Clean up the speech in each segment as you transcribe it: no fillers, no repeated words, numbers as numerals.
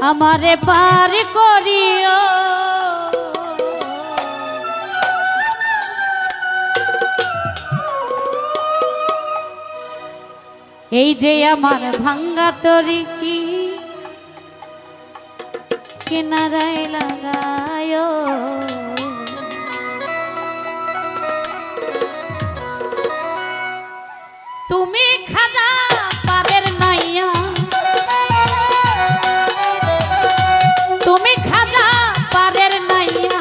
আমারে পার করিও এই যে আমার ভাঙ্গা তরি কি কিনারায় লাগায় তুমি খাজা পারের নাইয়া তুমি খাজা পারের নাইয়া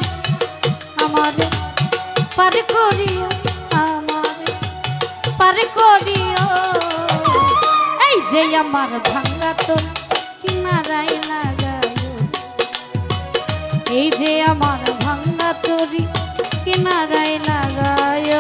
আমারে পার করিও আমারে পার করিও এই যে আমার ভাঙ্গা তোর কিনারায় লাগায় এই যে আমার ভাঙ্গা তরি কিনারায় লাগায়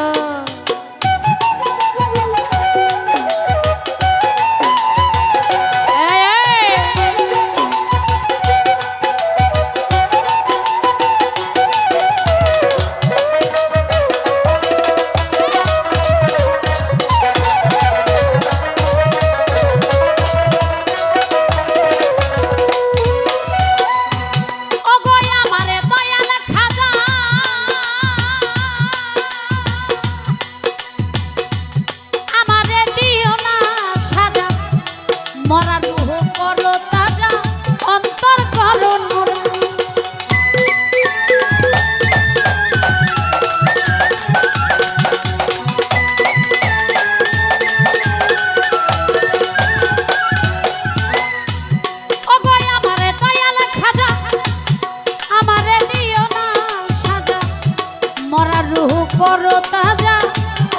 করো তাজা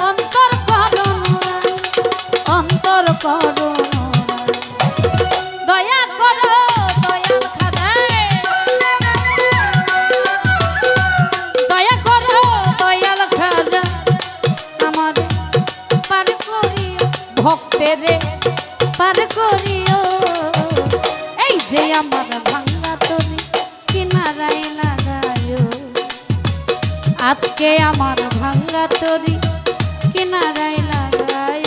অন্তর করো অন্তর করো দয়া করো দয়াল খাজা দয়া করো দয়াল খাজা আমার পার করিও ভক্তেরে পার করিও এই যে আমার ভাঙ্গা তরি কিনারায় লাগায় আজকে আমার ভাঙ্গা তরি কিনারায় লাগায়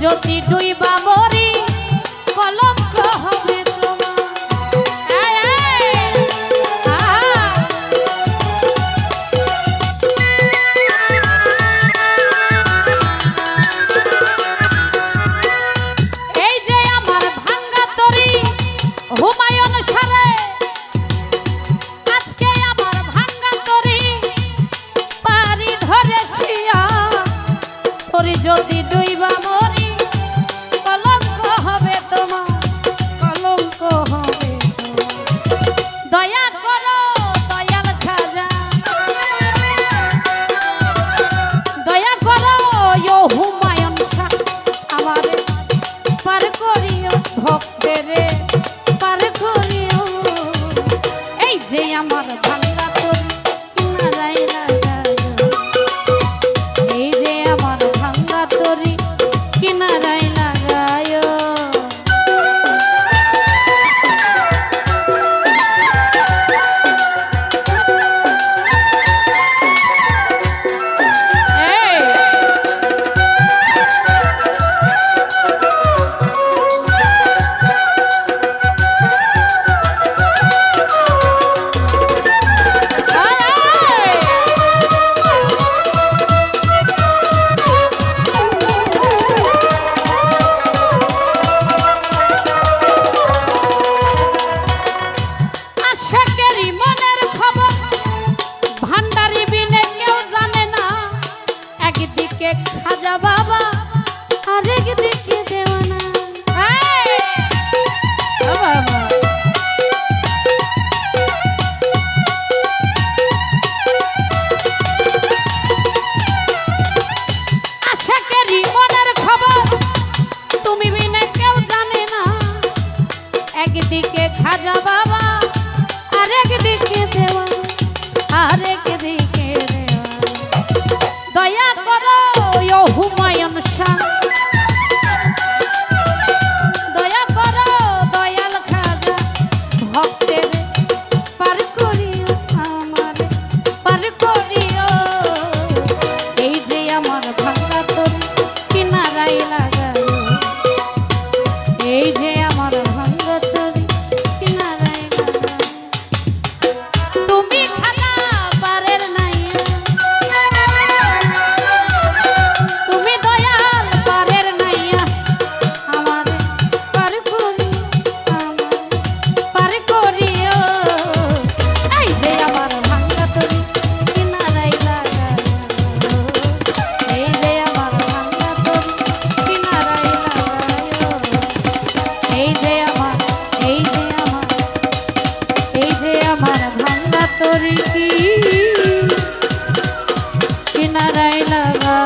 যদি ডুইবা মরি কলঙ্ক হবে এই যে আমার ভাঙ্গা তরি হুমায়ুন সারে আজকে আমার ভাঙ্গা তরি পারি ধরেছি তরি যদি ডুইবা মরি কলঙ্ক কি কিনারায় লাগা